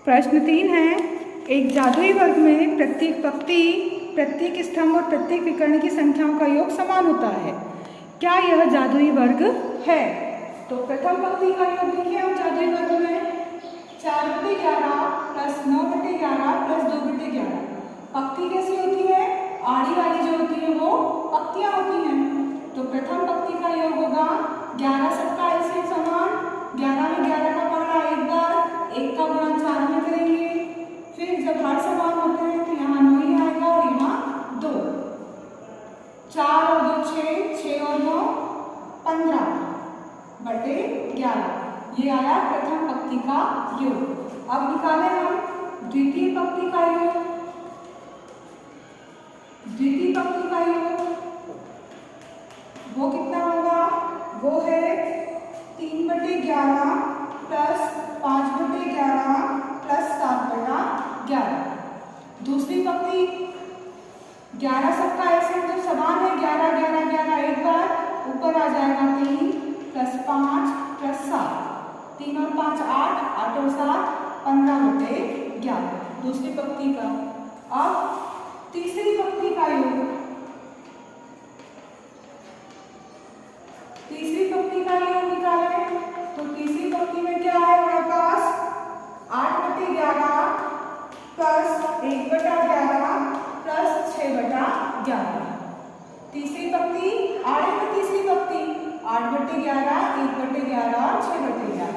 प्रश्न 3 है, एक जादुई वर्ग में प्रत्येक पंक्ति, प्रत्येक स्तंभ और प्रत्येक विकर्ण की संख्याओं का योग समान होता है। क्या यह जादुई वर्ग है? तो प्रथम पंक्ति का योग देखिए हम जादुई वर्ग में 4/11 प्लस 9/11 प्लस 2/11। पंक्ति कैसी होती है? आड़ी वाली जो होती है वो पंक्तियां होती हैं। तो प्रथम पंक्ति का योग होगा 11 सबका एलसीएम समान, 11 में 11 का पढ़ा एक बार, 1 का गुणा 4 में करेंगे। फिर जब हर समान होते हैं तो यहाँ 9 ही आएगा और यहाँ 2। 4 और 2 6, 6 और 9 15/11। ये आया प्रथम पंक्ति का योग। अब निकालें हम द्वितीय पंक्ति का योग। द्वितीय पंक्ति का योग वो कितना होगा? वो है 3/11 प्लस 5/11 प्लस 7/11। दूसरी पंक्ति 11 सबका एलसीएम जब समान है 11 11 11 एक बार, ऊपर आ जाएगा 3 प्लस 5 प्लस 7। 3 और 5 8, 8 और 7 15/11 दूसरी पंक्ति का। अब तीसरी पंक्ति का योग। तीसरी पंक्ति का योग निकालें तो तीसरी पंक्ति में क्या है हमारे पास? 8/11 प्लस 1/11 प्लस 6/11। तीसरी पंक्ति आड़े में तीसरी पंक्ति 8/11 1/11 और 6/11।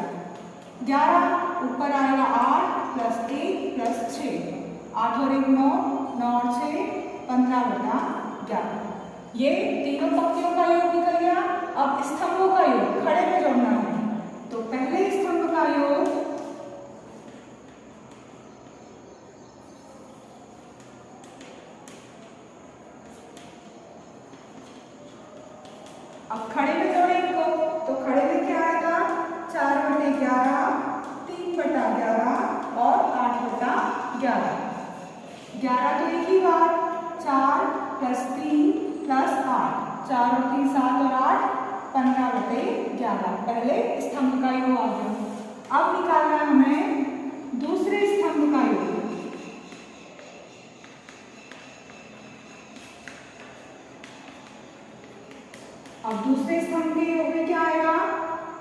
11 ऊपर आएगा 8 प्लस 1 प्लस 6, 8 और 1 9, 9 और 6 15/11। ये तीनों पंक्तियों का योग निकल गया। अब स्तंभों का योग खड़े में जोड़ना है। तो पहले स्तंभ का योग अब खड़े में जोड़े इनको, तो खड़े में क्या आएगा? 4/11 3/11 और 8/11। 11 तो एक ही बार, 4 प्लस 3 प्लस 8, 4 और 3 7 और 8 15/11। पहले स्तंभ का योग आ गया। अब निकालना है हमें दूसरे स्तंभ का योग। अब दूसरे स्तंभ के योग में क्या आएगा?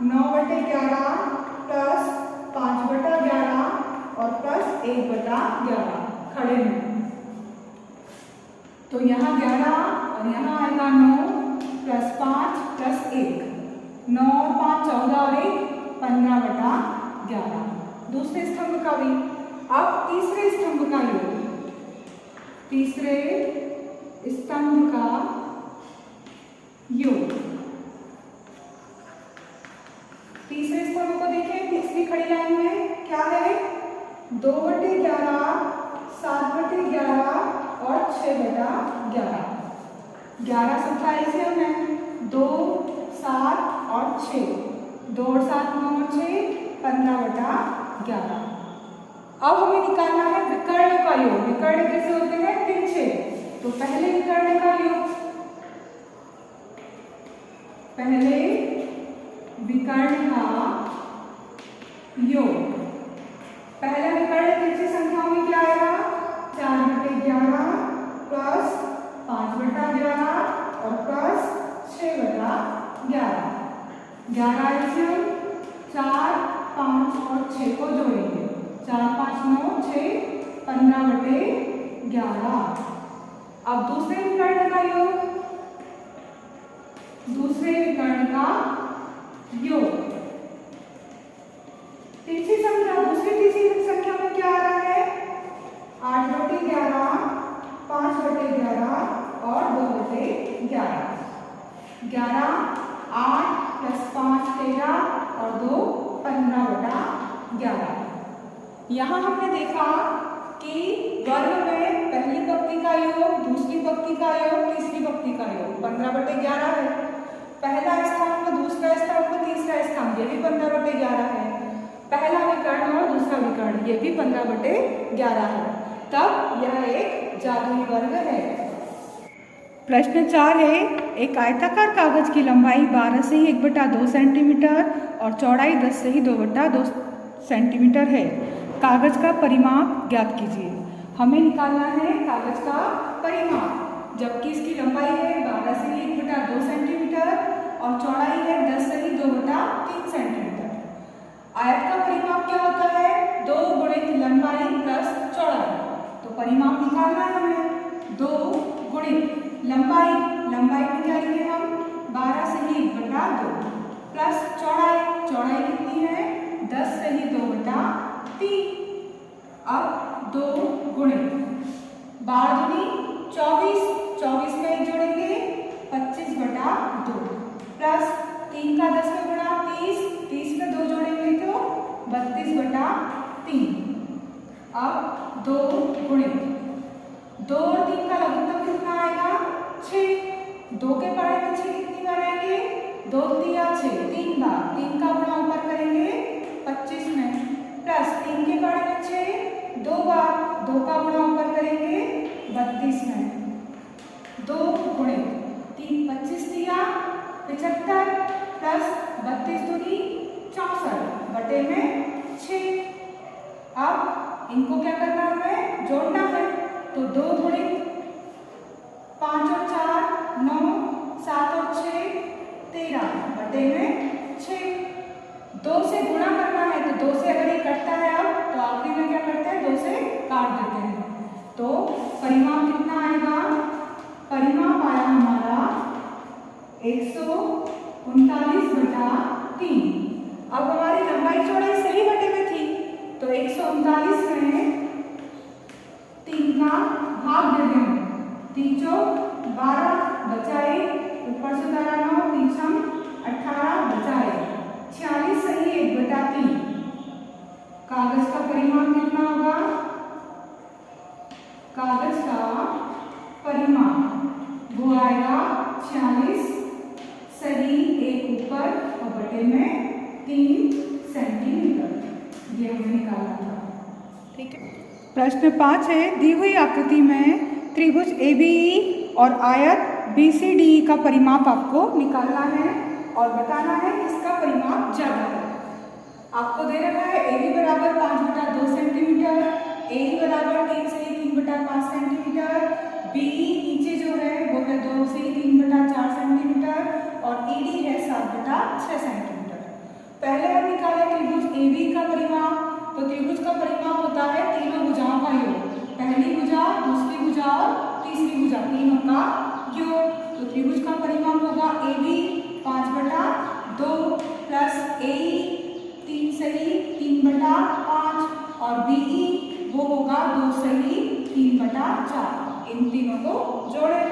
9/11 प्लस 5/11 और प्लस 1/11 खड़े में। तो यहाँ 11 और यहाँ आएगा 9 प्लस 5 प्लस 1, 9 और 5 14 और 1 15/11 दूसरे स्तंभ का भी। अब तीसरे स्तंभ का योग। तीसरे स्तंभ का योग। तीसरे स्तंभ को देखें तीसरी खड़ी लाइन में क्या है? 2/11 7/11 और 6/11। 11 सबका एलसीएम है 2 7 और 6, 2 और 7 9 और 6 15/11। अब हमें निकालना है विकर्ण का योग। विकर्ण कैसे होते हैं? तिरछे। तो पहले विकर्ण का योग, पहले विकर्ण का योग। पहला विकर्ण तिरछी संख्याओं में क्या आएगा? 4/11 प्लस 5/11 और प्लस 6/11। 11 एलसीएम 4 5 और 6 को जोड़ेंगे। 4 5 9 6 15/11। अब दूसरे विकर्ण का योग। दूसरे विकर्ण का योग तीसरी संख्या, दूसरी तीसरी संख्या में क्या आ रहा है? 8/11 5/11 और 2/11। 11 8 प्लस 5 13 और 2 15/11। यहाँ हमने देखा कि वर्ग में पहली पंक्ति का योग, दूसरी पंक्ति का योग, तीसरी पंक्ति का योग 15/11 है। पहला स्तंभ, दूसरा स्तंभ, तीसरा स्तंभ ये भी 15/11 है। पहला विकर्ण और दूसरा विकर्ण ये भी 15/11 है। तब यह एक जादुई वर्ग है। प्रश्न 4 है, एक आयताकार कागज की लंबाई 12 से ही 1/2 सेंटीमीटर और चौड़ाई 10 से ही 2/2 सेंटीमीटर है। कागज का परिमाप ज्ञात कीजिए। हमें निकालना है कागज का परिमाप, जबकि इसकी लंबाई है 12 से 1/2 सेंटीमीटर और चौड़ाई है 10 से 2/3 सेंटीमीटर। आयत का परिमाप क्या होता है? 2 गुणित लंबाई प्लस चौड़ाई। तो परिमाप निकालना है हमें 2 गुणित लंबाई, लंबाई में क्या लिखे हम 12 से 1/2 प्लस चौड़ाई, चौड़ाई कितनी है 10 से 2/3। अब 2 गुणित 12 दूनी 24, 24 में 1 जोड़ेंगे 25/2 प्लस 3 का 10 में गुणा 30, 30 में 2 जोड़ेंगे तो 32/3। अब 2 गुणित 2 और 3 का लघुत्तम कितना आएगा 6। 2 के पहाड़े में 6 कितनी बार आएंगे 2 तिया 6 3 बार, 3 का गुणा ऊपर करेंगे 25 में प्लस 3 के पहाड़े में 6 2 बार, 2 का गुणा ऊपर करेंगे 32 में। 2 गुणित 3 25 तिया 75 प्लस 32 दूनी 64 बटे में 6। अब इनको क्या करना है जोड़ना है, तो 2 गुणित 5 और 4 9, 7 और 6 13 बटे में 6। 2 से गुणा करना है, तो 2 से अगर ये कटता है अब तो आखिरी में क्या करते हैं 2 से काट देते हैं। तो परिमाप कितना आएगा, परिमाप आया हमारा 139/3। अब हमारी लंबाई चौड़ाई सही बटे में थी, तो 139 में 3 का भाग दे देंगे, 3 चौक 12 बचाए, ऊपर से 12 9 3 सम 18 बचाए 46 सही 1/3। कागज का परिमाप कितना होगा, कागज का परिमाप वो आएगा 46 सही 1 ऊपर और बटे में 3 सेंटीमीटर। ये हमें निकालना था, ठीक है। प्रश्न 5 है, दी हुई आकृति में त्रिभुज ABE और आयत BCDE का परिमाप आपको निकालना है और बताना है किसका परिमाप ज्यादा है। आपको दे रखा है AB बराबर 5/2 सेंटीमीटर, AE बराबर 3 से 3/5 सेंटीमीटर, BE नीचे जो है वो है 2 से 3/4 सेंटीमीटर और ED है 7/6 सेंटीमीटर। पहले हम निकालें त्रिभुज AB का परिमाप। तो त्रिभुज का परिमाप होता है तीनों भुजाओं का योग, पहली भुजा, दूसरी भुजा और तीसरी भुजा, तीनों का योग। तो त्रिभुज का परिमाप होगा AB 5/2 प्लस AE 3 सही 3/5 और BE वो होगा 2 सही 3/4। इन तीनों को जोड़े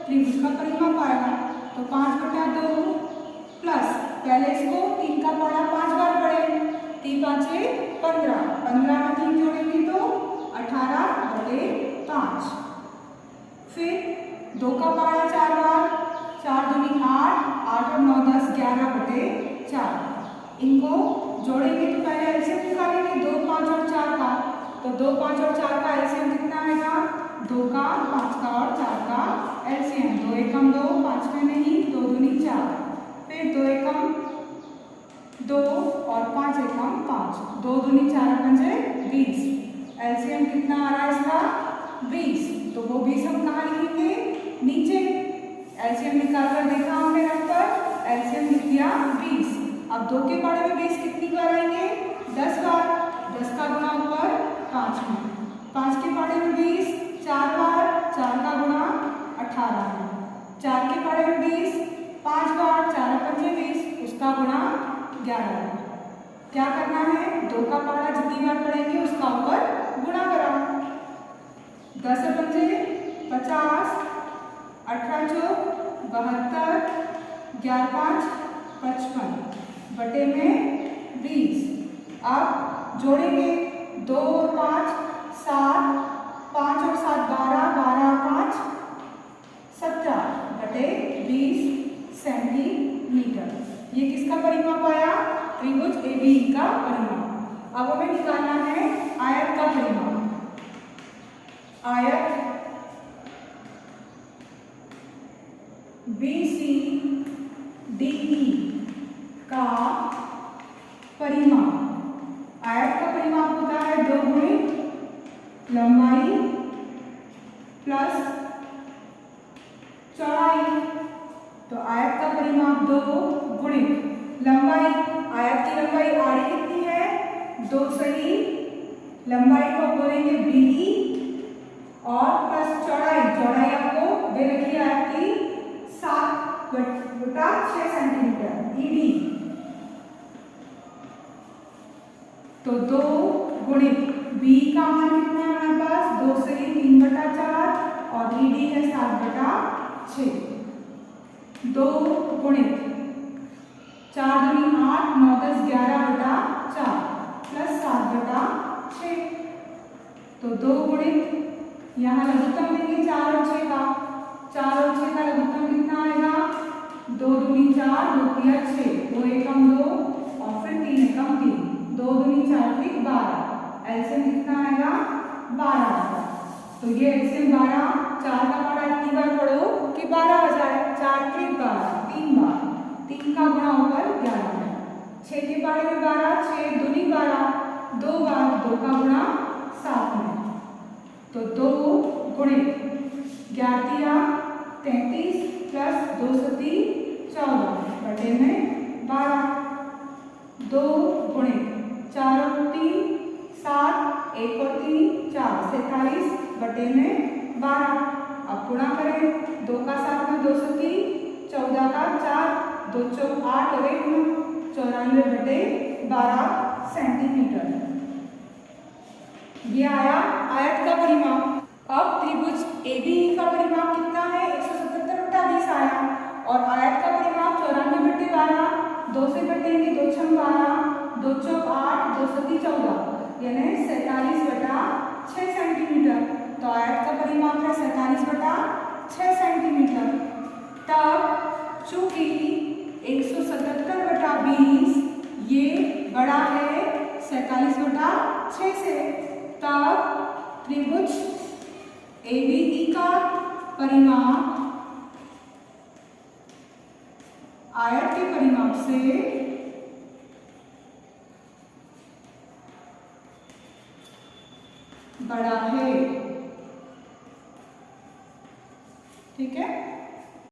त्रिभुज का परिमाप आएगा। तो 5/2 प्लस पहले इसको 3 का पहाड़ा 5 बार पढ़े, 3 5 15, 15 में 3 जोड़ेंगे तो 18/5। फिर 2 का पहाड़ा 4 बार, 4 दूनी 8, 8 और 9 10 11/4। इनको जोड़ेंगे तो पहले एलसीएम निकालेंगे 2 5 और 4 का। तो 2 5 और 4 का एलसीएम कितना आएगा 2 का 5 का और 4 का एलसीएम 2 एकम 2 5 में नहीं 2 दूनी 4, फिर 2 एकम 2 और 5 एकम 5, 2 दूनी 4 पंजे 20। एलसीएम कितना आ रहा है इसका 20, तो वो 20 हम कहाँ लिखेंगे नीचे। एलसीएम निकाल कर देखा हमने रख पर, एलसीएम लिख दिया 20। अब 2 के पहाड़े में 20 कितनी बार आएंगे 10 बार, 10 का गुणा ऊपर 5 में, 5 के पहाड़े में 20 4 बार, 4 का गुणा 18 में, 4 के पहाड़े में 20 5 बार, 4 पंजे 20, उसका गुणा 11 में। क्या करना है 2 का पहाड़ा जितनी बार पढ़ेंगे उसका ऊपर गुणा करा, 10 पंजे 50, 18 चौक 72, 11 5 55 बटे में 20। अब जोड़ेंगे 2 और 5 7, 5 और 7 12, 12 और 5 17 बटे 20 सेंटीमीटर। ये किसका परिमाप आया त्रिभुज ABE का परिमाप। अब हमें निकालना है आयत का परिमाप। आयत BCDE का परिमाप, आयत का परिमाप होता है 2 गुणित लंबाई प्लस चौड़ाई। तो आयत का परिमाप 2 गुणित लंबाई, आयत की लंबाई आड़ी कितनी है 2 सही, लंबाई को बोलेंगे BE और प्लस चौड़ाई, चौड़ाई आपको दे रखी है आयत की 7/6 सेंटीमीटर ED। तो 2 गुणित B का मान कितना है हमारे पास 2 सही 3/4 और ED है 7/6। 2 गुणित 4 दूनी 8 9 10 11/4 प्लस 7/6। तो 2 गुणित यहाँ लघुत्तम देंगे 4 और 6 का, 4 और 6 का लघुत्तम कितना आएगा 2 दूनी 4 2 तिया 6, 2 एकम 2 और फिर 3 एकम 3, 2 दूनी 4 3 12, एलसीएम कितना आएगा 12 आएगा। तो ये एलसीएम 12, 4 का पढ़ा इतनी बार पढ़ो कि 12 आ जाए, 4 के 12 3 बार, 3 का गुणा ऊपर 11 है, 6 के पढ़े में 12, 6 दूनी 12, 2 बार 2 का गुणा 7 में। तो 2 गुणित 11 33 प्लस 2 सती 14 बटे में 12, 2 गुणित 4 और 3 7, 1 और 3 4 47 बटे में 12। अब गुणा करें 2 का 7 में 2 सती 14 का 4, 2 चौक 8 और 1 9, 94 बटे 12 सेंटीमीटर। ये आया आयत का परिमाप। अब त्रिभुज ABE का परिमाप कितना है 177/20 आया, और आयत का परिमाप 94/12, 2 से घटेंगे 2 छम 12, 2 चौक 8, 2 सती 14 यानी 47/6 सेंटीमीटर। तो आयत का परिमाप है 47/6 सेंटीमीटर। तब चूंकि 177/20 ये बड़ा है 47/6 से, तब त्रिभुज ABE का परिमाप आयत के परिमाप से बड़ा है।